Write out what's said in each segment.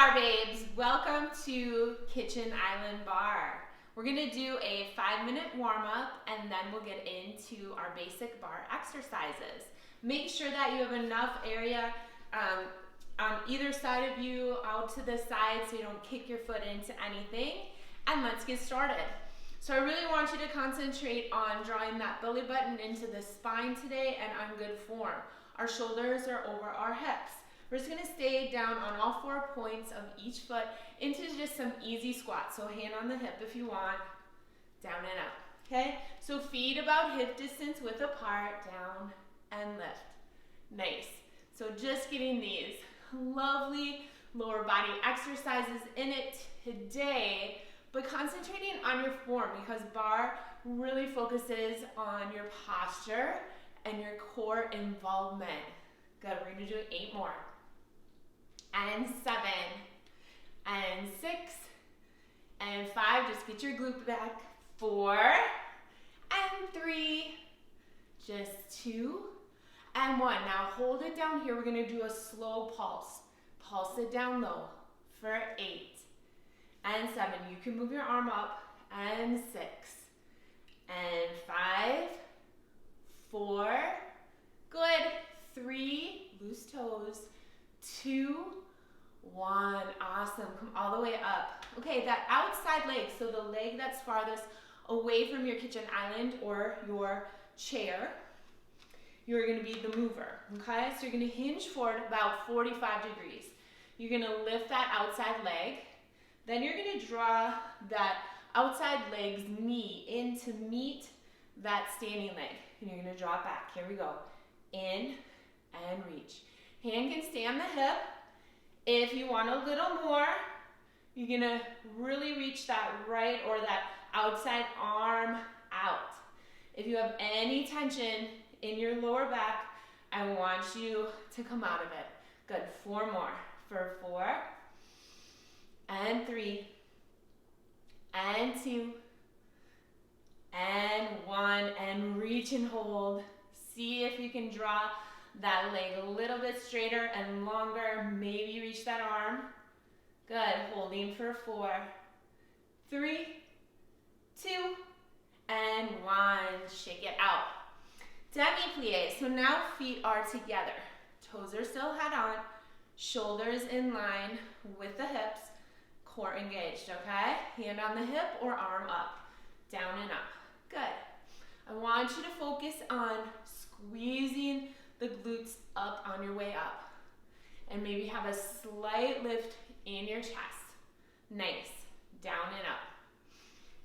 Barre babes, welcome to Kitchen Island Bar. We're gonna do a 5-minute warm-up and then we'll get into our basic bar exercises. Make sure that you have enough area on either side of you, out to the side, so you don't kick your foot into anything. And let's get started. So I really want you to concentrate on drawing that belly button into the spine today and on good form. Our shoulders are over our hips. We're just gonna stay down on all 4 points of each foot into just some easy squats. So hand on the hip if you want, down and up, okay? So feet about hip distance width apart, down and lift. Nice. So just getting these lovely lower body exercises in it today, but concentrating on your form because bar really focuses on your posture and your core involvement. Good, we're gonna do 8 more. And 7, and 6, and 5, just get your glute back. 4, and 3, just 2, and 1. Now hold it down here. We're gonna do a slow pulse. Pulse it down low for 8, and 7. You can move your arm up, and 6, and 5, 4, good, 3, loose toes, 2, 1, awesome, come all the way up. Okay, that outside leg, so the leg that's farthest away from your kitchen island or your chair, you're gonna be the mover, okay? So you're gonna hinge forward about 45 degrees. You're gonna lift that outside leg, then you're gonna draw that outside leg's knee in to meet that standing leg, and you're gonna draw it back. Here we go, in and reach. Hand can stay on the hip. If you want a little more, you're gonna really reach that right or that outside arm out. If you have any tension in your lower back, I want you to come out of it. Good, 4 more. For 4, and 3, and 2, and 1, and reach and hold. See if you can draw that leg a little bit straighter and longer. Maybe reach that arm. Good, holding for 4, 3, 2, and 1. Shake it out. Demi-plie. So now feet are together. Toes are still head on. Shoulders in line with the hips. Core engaged, okay? Hand on the hip or arm up. Down and up. Good. I want you to focus on squeezing the glutes up on your way up. And maybe have a slight lift in your chest. Nice. Down and up.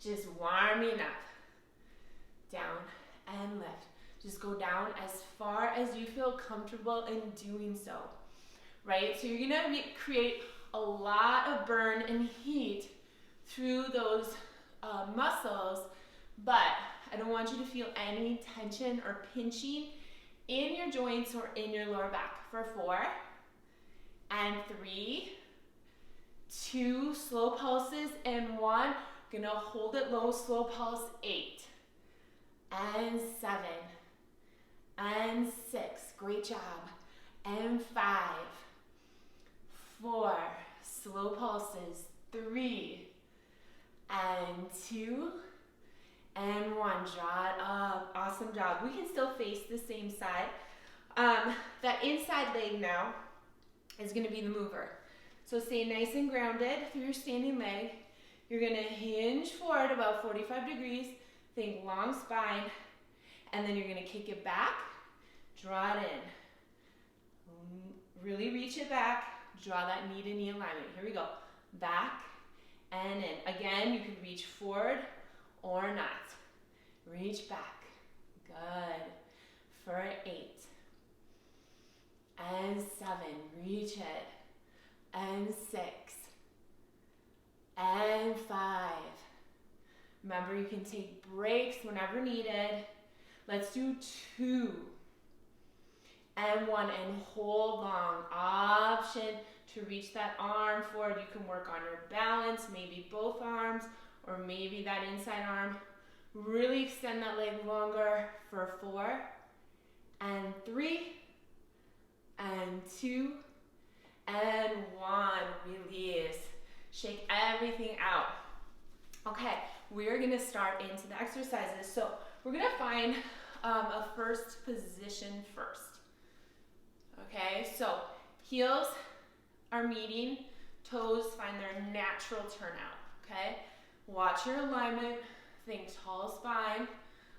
Just warming up. Down and lift. Just go down as far as you feel comfortable in doing so. Right? So you're gonna create a lot of burn and heat through those muscles, but I don't want you to feel any tension or pinching in your joints or in your lower back. For 4, and 3, 2, slow pulses, and 1. Gonna hold it low, slow pulse, 8, and 7, and 6, great job, and 5, 4, slow pulses, 3, and 2, and 1, draw it up, awesome job. We can still face the same side. That inside leg now is gonna be the mover. So stay nice and grounded through your standing leg. You're gonna hinge forward about 45 degrees, think long spine, and then you're gonna kick it back, draw it in. Really reach it back, draw that knee to knee alignment. Here we go, back and in. Again, you can reach forward or not. Reach back, good. For 8, and 7, reach it, and 6, and 5. Remember, you can take breaks whenever needed. Let's do 2, and 1, and hold long. Option to reach that arm forward. You can work on your balance, maybe both arms, or maybe that inside arm. Really extend that leg longer for 4, and 3, and 2, and 1. Release. Shake everything out. Okay, we're gonna start into the exercises. So we're gonna find a first position first. Okay, so heels are meeting, toes find their natural turnout. Okay, watch your alignment, think tall spine.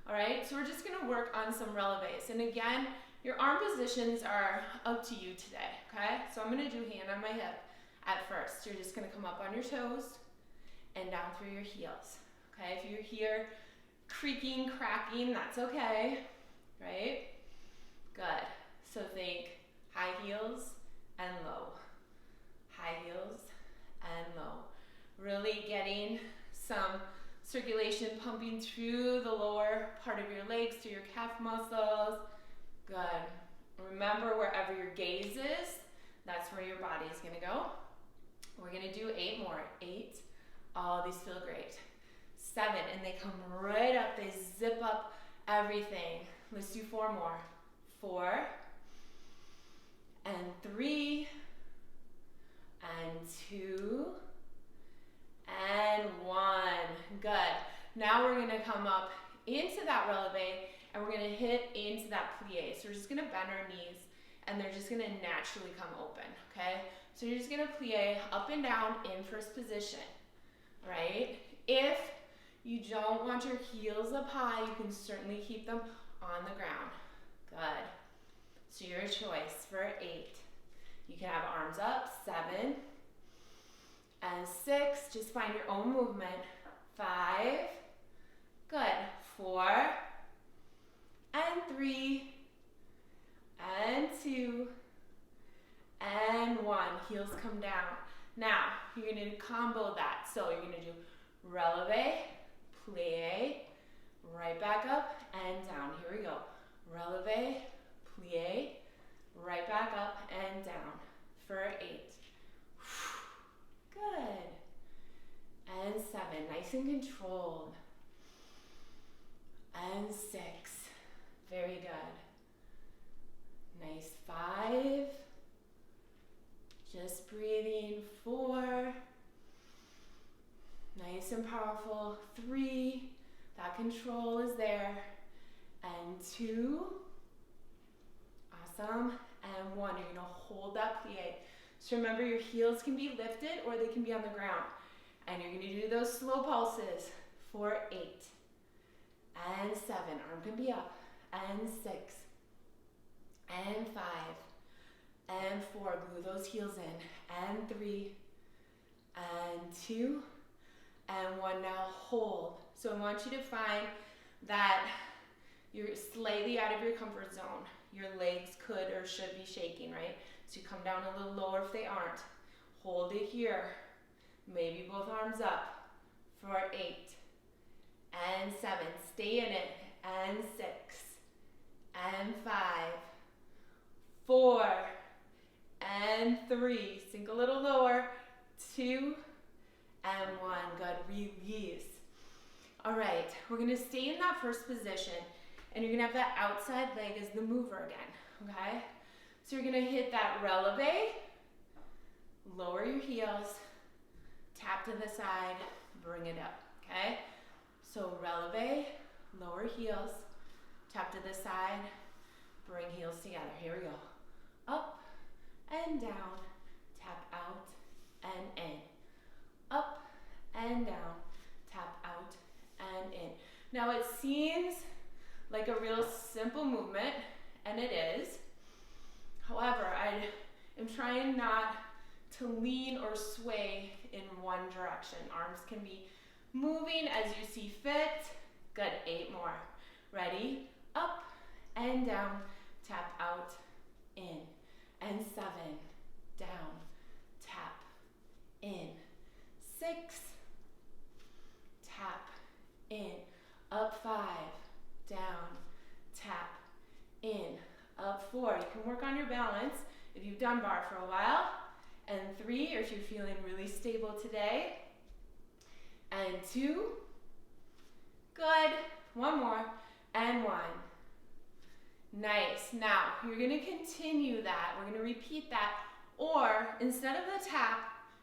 All right, so we're just gonna work on some releves. And again, your arm positions are up to you today. Okay, so I'm gonna do hand on my hip at first. You're just gonna come up on your toes and down through your heels. Okay, if you're here creaking, cracking, that's okay, right? Good. So think high heels and low. High heels and low. Really getting some circulation pumping through the lower part of your legs, through your calf muscles. Good. Remember, wherever your gaze is, that's where your body is gonna go. We're gonna do 8 more. 8. Oh, these feel great. 7, and they come right up. They zip up everything. Let's do 4 more. 4, and 3, and 2, and 1. Good. Now we're gonna come up into that releve, and we're gonna hit into that plie. So we're just gonna bend our knees, and they're just gonna naturally come open, okay? So you're just gonna plie up and down in first position, right? If you don't want your heels up high, you can certainly keep them on the ground. Good. So your choice for 8. You can have arms up, 7, and 6. Just find your own movement. 5, good. 4, and 3, and 2, and 1. Heels come down. Now, you're gonna combo that. So you're gonna do releve, plie, right back up and down. Here we go. Releve, plie, right back up and down for 8. Good. And 7, nice and controlled. And 6, very good. Nice. 5, just breathing. 4, nice and powerful. 3, that control is there. And 2, awesome. And 1, you're gonna hold that plie. So remember, your heels can be lifted or they can be on the ground. And you're gonna do those slow pulses for 8, and 7, arm can be up, and 6, and 5, and 4, glue those heels in, and 3, and 2, and 1. Now hold. So I want you to find that you're slightly out of your comfort zone. Your legs could or should be shaking, right? So you come down a little lower if they aren't. Hold it here. Maybe both arms up for 8, and 7. Stay in it, and 6, and 5, 4, and 3. Sink a little lower. 2, and 1. Good. Release. All right, we're gonna stay in that first position, and you're gonna have that outside leg as the mover again, okay? So you're gonna hit that releve, lower your heels, tap to the side, bring it up, okay? So releve, lower heels, tap to the side, bring heels together. Here we go. Up and down, tap out and in. Up and down, tap out and in. Now it seems like a real simple movement, and it is. However, I am trying not to lean or sway in one direction. Arms can be moving as you see fit. Good. 8 more. Ready? Up and down, tap out, in. And 7, down, tap, in. 6, tap, in. Up 5, down, tap, in. Up 4. You can work on your balance if you've done bar for a while. And 3, or if you're feeling really stable today. And 2. Good. 1 more. And 1. Nice. Now, you're going to continue that. We're going to repeat that Or instead of the tap,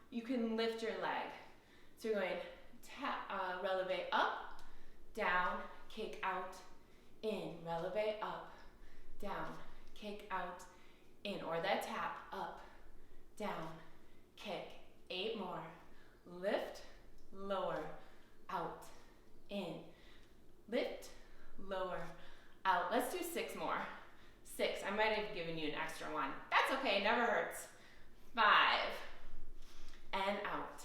you can lift your leg. So you're going tap, releve up, down, kick out, in, releve up, down, kick out, in, or that tap, up, down, kick, 8 more, lift, lower, out, in, lift, lower, out. Let's do 6 more. 6, I might have given you an extra one. That's okay, never hurts. 5, and out,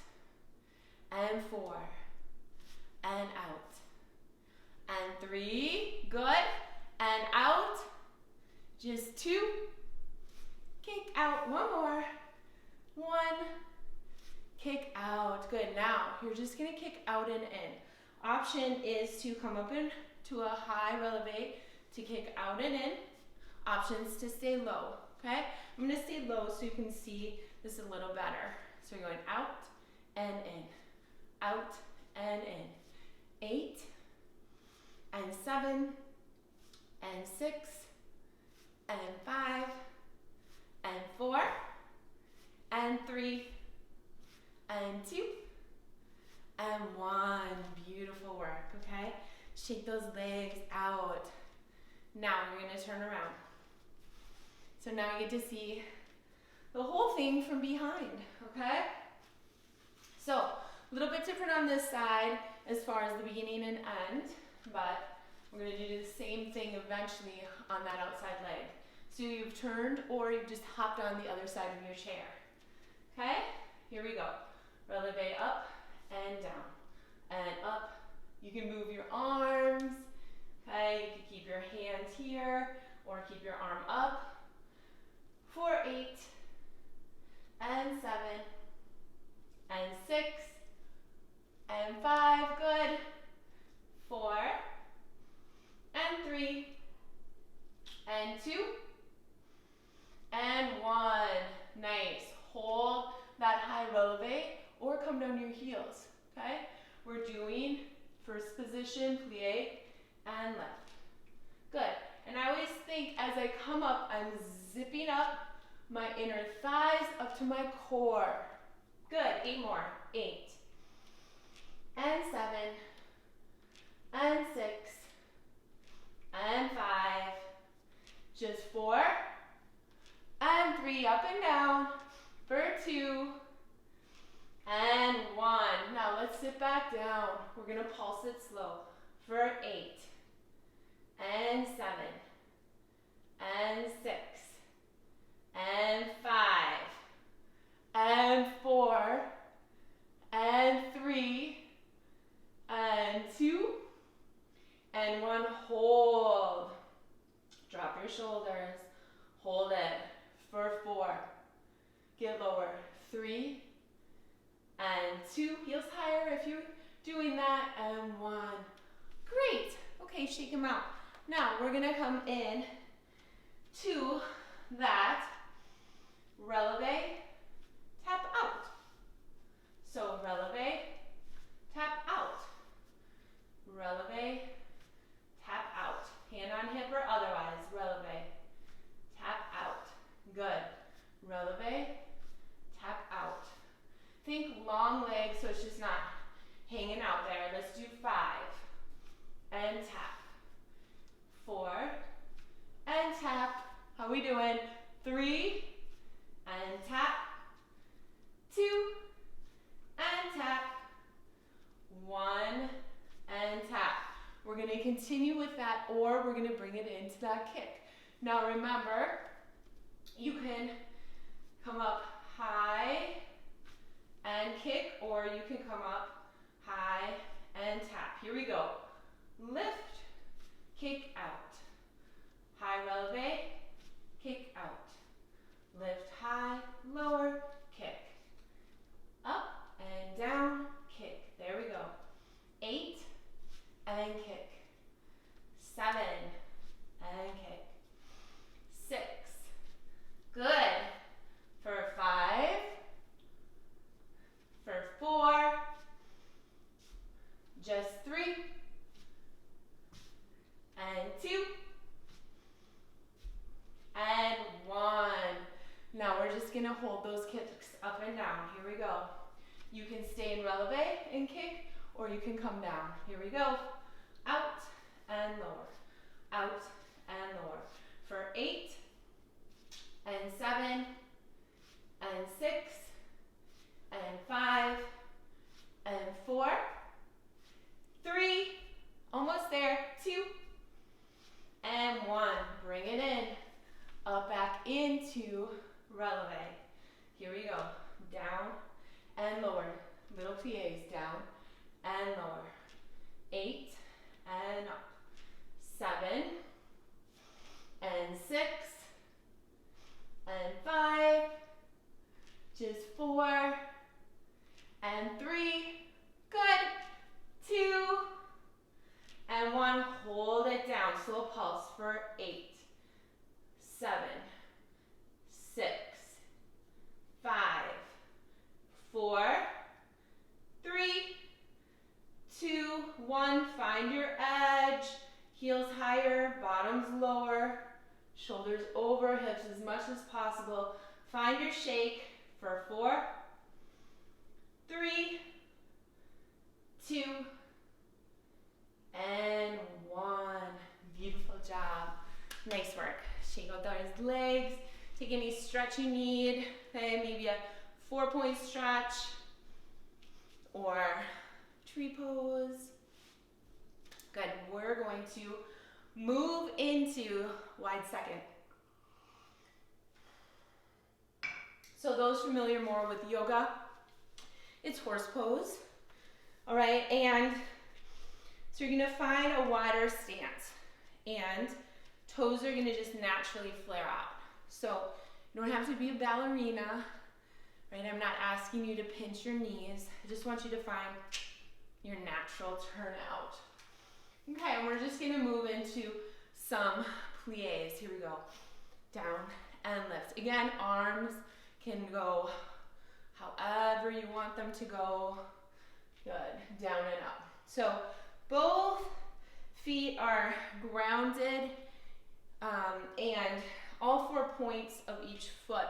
and 4, and out, and 3, good, and out, just 2, kick out, 1 more, 1, kick out, good. Now, you're just gonna kick out and in. Option is to come up into a high releve to kick out and in. Options to stay low, okay? I'm gonna stay low so you can see this a little better. So you're going out and in, out and in. 8, and 7, and 6, and 5, and 4, and 3, and 2, and 1. Beautiful work, okay? Shake those legs out. Now you're gonna turn around. So now you get to see the whole thing from behind, okay? So, a little bit different on this side as far as the beginning and end, but we're gonna do the same thing eventually on that outside leg. So you've turned or you've just hopped on the other side of your chair, okay? Here we go. Releve up and down and up. You can move your arms, okay? You can keep your hand here or keep your arm up. 4, 8, and 7, and 6, and 5, good. 4, and 3, and 2, and 1. Nice. Hold that high releve or come down your heels, okay? We're doing first position, plie, and left. Good. And I always think as I come up, I'm zipping up my inner thighs up to my core. Good. 8 more. 8, and 7, and 6, and 5, just 4, and 3, up and down, for 2, and 1. Now let's sit back down. We're gonna pulse it slow, for 8, and 7, and 6, and 5, and 4, and 3, and 2, and 1. Hold. Drop your shoulders. Hold it for 4. Get lower. 3, and 2. Heels higher if you're doing that. And 1. Great. Okay, shake them out. Now we're gonna come in to that releve, tap out. So releve, tap out. Releve, tap out. Hand on hip or otherwise. Releve, tap out. Good. Releve, tap out. Think long legs so it's just not hanging out there. Let's do 5 and tap. 4 and tap. How we doing? 3 and tap. 2 and tap. 1 and tap. We're going to continue with that, or we're going to bring it into that kick. Now remember, you can come up high and kick, or you can come up high and tap. Here we go. Lift, kick out. High releve, kick out. Lift high, lower, kick. Up and down, kick. There we go. 8 and kick. 7 and kick. 6. Good. For 5. For 4. Just 3. And 2. And 1. Now we're we're just gonna hold those kicks up and down. Here we go. You can stay in releve and kick, or you can come down. Here we go. Out and lower. Out and lower. For 8 and 7 and 6 and 5 and 4, 3, almost there, 2 and 1. Bring it in. Up back into releve. Here we go. Down and lower. Little pliés. Down and lower. 8 and up. 7 and 6 and 5. Just 4 and 3. Good. 2 and 1. Hold it down. Slow pulse for 8, 7, 6, 5, 4, 3, 2, 1. Find your edge. Heels higher, bottoms lower, shoulders over, hips as much as possible. Find your shake for 4, 3, 2, and 1. Beautiful job. Nice work. Shake out those legs. Take any stretch you need. Okay, maybe a 4-point stretch or tree pose. Good. We're going to move into wide second. So those familiar more with yoga, it's horse pose. All right, and so you're gonna find a wider stance and toes are gonna just naturally flare out. So you don't have to be a ballerina, right? I'm not asking you to pinch your knees. I just want you to find your natural turnout. Okay, and we're just gonna move into some pliés. Here we go. Down and lift. Again, arms can go however you want them to go. Good. Down and up. So both feet are grounded and all 4 points of each foot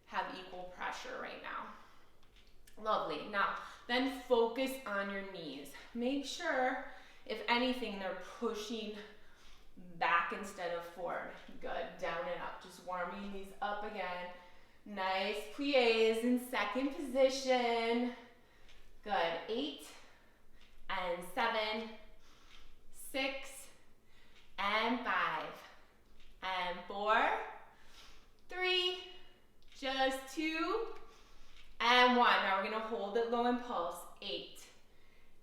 have equal pressure right now. Lovely. Now, then focus on your knees. Make sure, if anything, they're pushing back instead of forward. Good. Down and up. Just warming these up again. Nice pliés in second position. Good. 8 and 7, 6 and 5 and 4, 3, just 2 and 1. Now we're going to hold it low and pulse. 8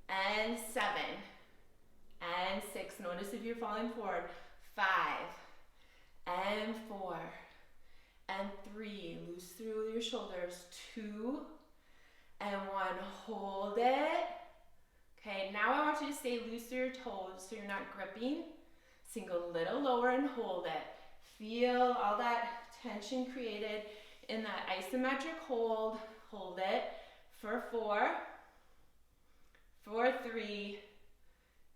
and 7 and 6. Notice if you're falling forward. 5 and 4 and 3. Loose through your shoulders. 2 and 1. Hold it. Okay, now I want you to stay loose through your toes so you're not gripping. Sink a little lower and hold it. Feel all that tension created in that isometric hold. Hold it for 4, for 3,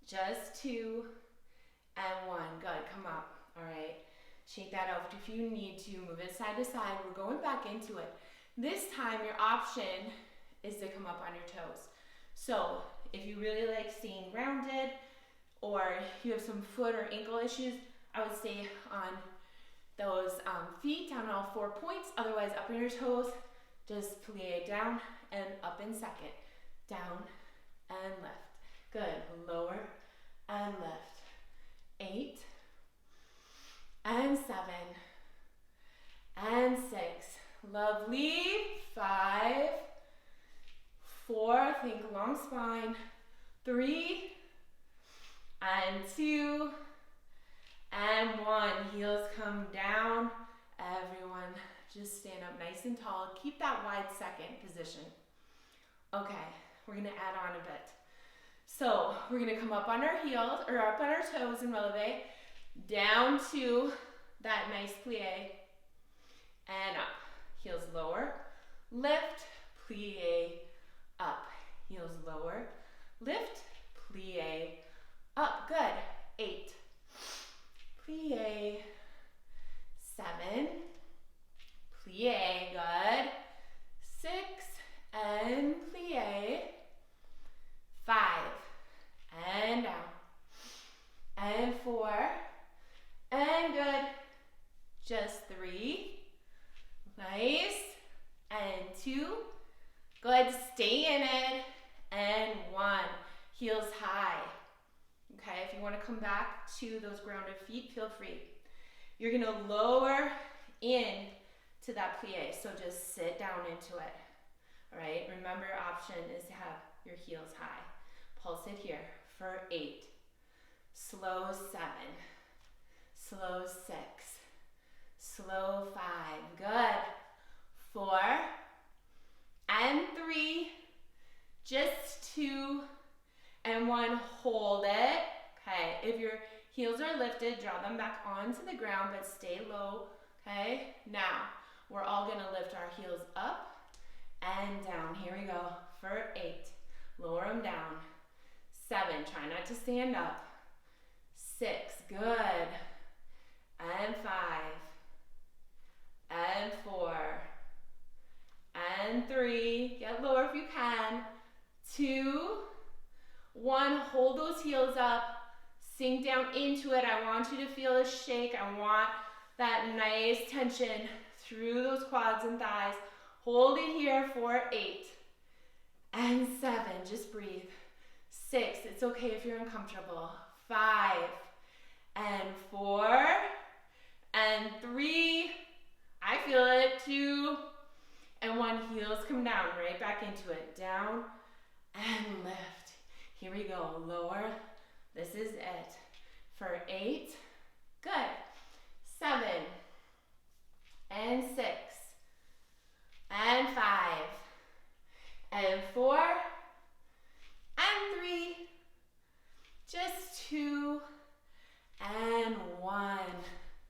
just 2, and 1. Good, come up. All right, shake that out if you need to. Move it side to side. We're going back into it. This time your option is to come up on your toes. So if you really like staying grounded or you have some foot or ankle issues, I would stay on those feet down all 4 points. Otherwise, up on your toes, just plie down and up in second. Down and lift. Good. Lower and lift. 8 and 7 and 6. Lovely. 5, 4, think long spine. 3 and 2 and 1. Heels come down. Everyone just stand up nice and tall. Keep that wide second position. Okay, we're gonna add on a bit. So we're gonna come up on our heels or up on our toes in releve, down to that nice plie, and up. Heels lower, lift, plie, up. Heels lower, lift, plie, up. Good. 8, plie, 7, plie. 2. Good, stay in it. And 1. Heels high. Okay, if you want to come back to those grounded feet, feel free. You're going to lower in to that plie, so just sit down into it. All right, remember your option is to have your heels high. Pulse it here for 8. Slow 7. Slow 6. Slow 5. Good. 4. And 3. Just 2. And 1. Hold it. Okay, if your heels are lifted, draw them back onto the ground, but stay low. Okay, now we're all going to lift our heels up and down. Here we go for 8. Lower them down. 7. Try not to stand up. 6. Good. And 5. And 4. And 3. Get lower if you can. 2. 1. Hold those heels up. Sink down into it. I want you to feel a shake. I want that nice tension through those quads and thighs. Hold it here for 8. And 7. Just breathe. 6. It's okay if you're uncomfortable. 5. And 4. And 3. I feel it. 2. And 1. Heels come down. Right back into it. Down and lift. Here we go. Lower. This is it. For 8. Good. 7. And 6. And 5. And 4. And 3. Just 2. And 1.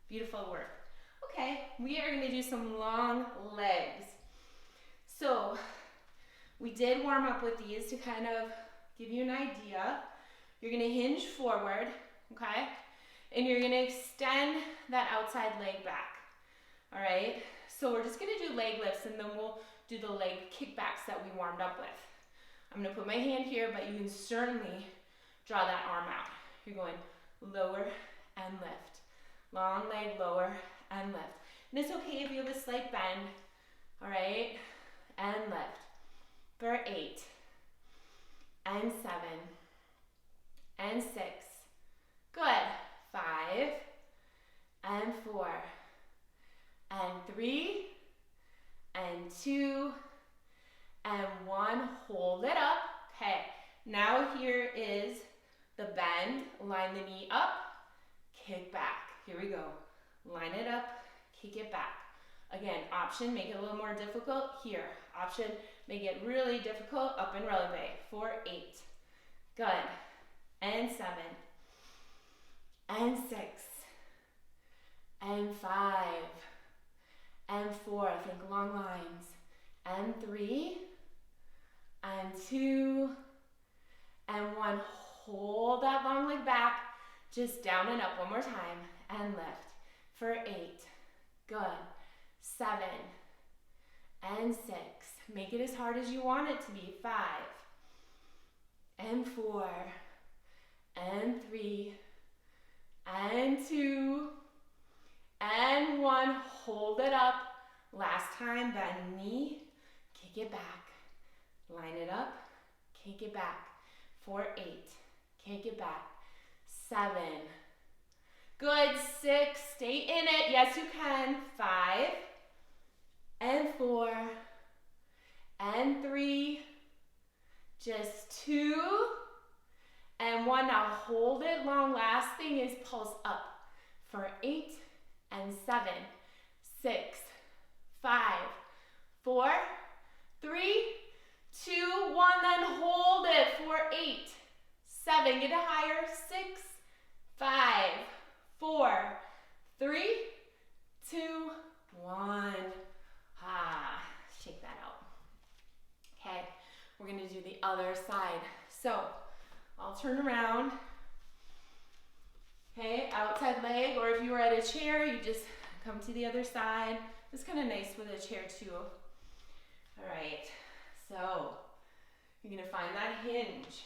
Beautiful work. Okay, we are going to do some long legs. So we did warm up with these to kind of give you an idea. You're going to hinge forward, okay? And you're going to extend that outside leg back, all right? So we're just going to do leg lifts, and then we'll do the leg kickbacks that we warmed up with. I'm going to put my hand here, but you can certainly draw that arm out. You're going lower and lift. Long leg, lower and lift. And it's okay if you have a slight bend, all right? And lift. For 8. And 7. And 6. Good. 5. And 4. And 3. And 2. And 1. Hold it up. Okay. Now here is the bend. Line the knee up. Kick back. Here we go. Line it up. Kick it back. Again, option, make it a little more difficult. Here. Option, make it really difficult. Up and releve. For 8. Good. And 7. And 6. And 5. And 4. Think long lines. And 3. And 2. And 1. Hold that long leg back. Just down and up one more time. And lift. For 8. Good. 7. And 6. Make it as hard as you want it to be. 5. And 4. And 3. And 2. And 1. Hold it up. Last time, bend knee. Kick it back. Line it up. Kick it back. For 8. Kick it back. 7. Good. 6. Stay in it. Yes, you can. 5. And 4. And 3. Just 2. And 1. Now hold it long. Last thing is pulse up. For 8. And 7. 6. 5. 4. 3. 2. 1. Then hold it for 8. 7. Get it higher. 6. 5. 4. 3. 2. 1. Shake that out. Okay, we're going to do the other side. So I'll turn around. Okay, outside leg, or if you were at a chair, you just come to the other side. It's kind of nice with a chair too. All right, so you're going to find that hinge.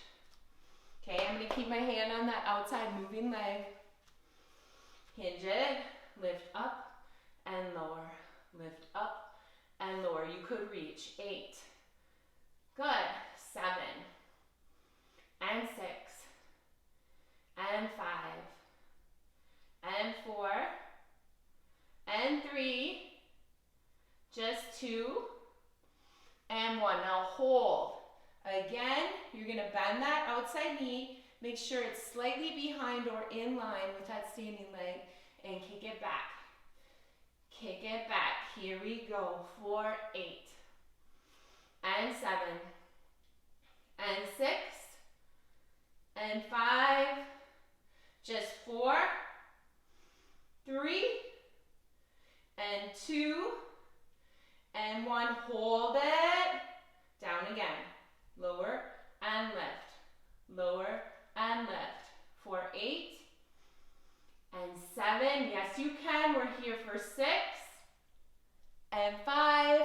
Okay, I'm going to keep my hand on that outside moving leg. Hinge it, lift up and lower, lift up and lower. You could reach. 8. Good. 7 and 6 and 5 and 4 and 3, just 2 and 1. Now hold. Again, you're gonna bend that outside knee. Make sure it's slightly behind or in line with that standing leg, and kick it back. Kick it back. Here we go. 4, 8 and 7 and 6 and 5, just 4, 3 and 2 and 1. Hold it. Down again. Lower and lift. Lower and lift. 4, 8 and 7. Yes, you can. We're here for 6 and 5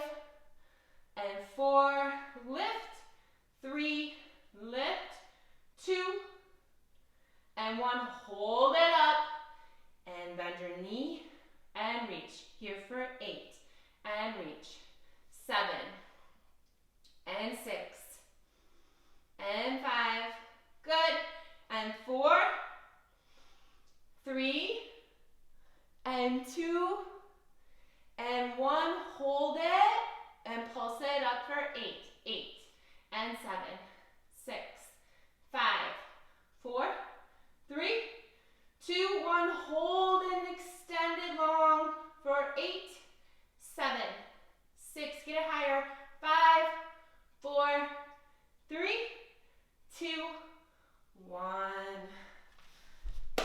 and 4. Lift. 3, lift. 2 and 1. Hold it up and bend your knee and reach. Here for 8 and reach. 7 and 6 and 5. Good. And 4, 3 and 2 and 1. Hold it and pulse it up for 8. 8 and 7, 6, 5, 4, 3, 2, 1. Hold and extend it long for 8, 7, 6. Get it higher. 5, 4, 3, 2, 1.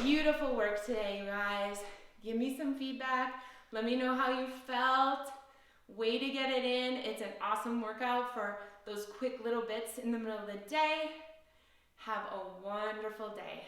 Beautiful work today, you guys. Give me some feedback. Let me know how you felt. Way to get it in. It's an awesome workout for those quick little bits in the middle of the day. Have a wonderful day.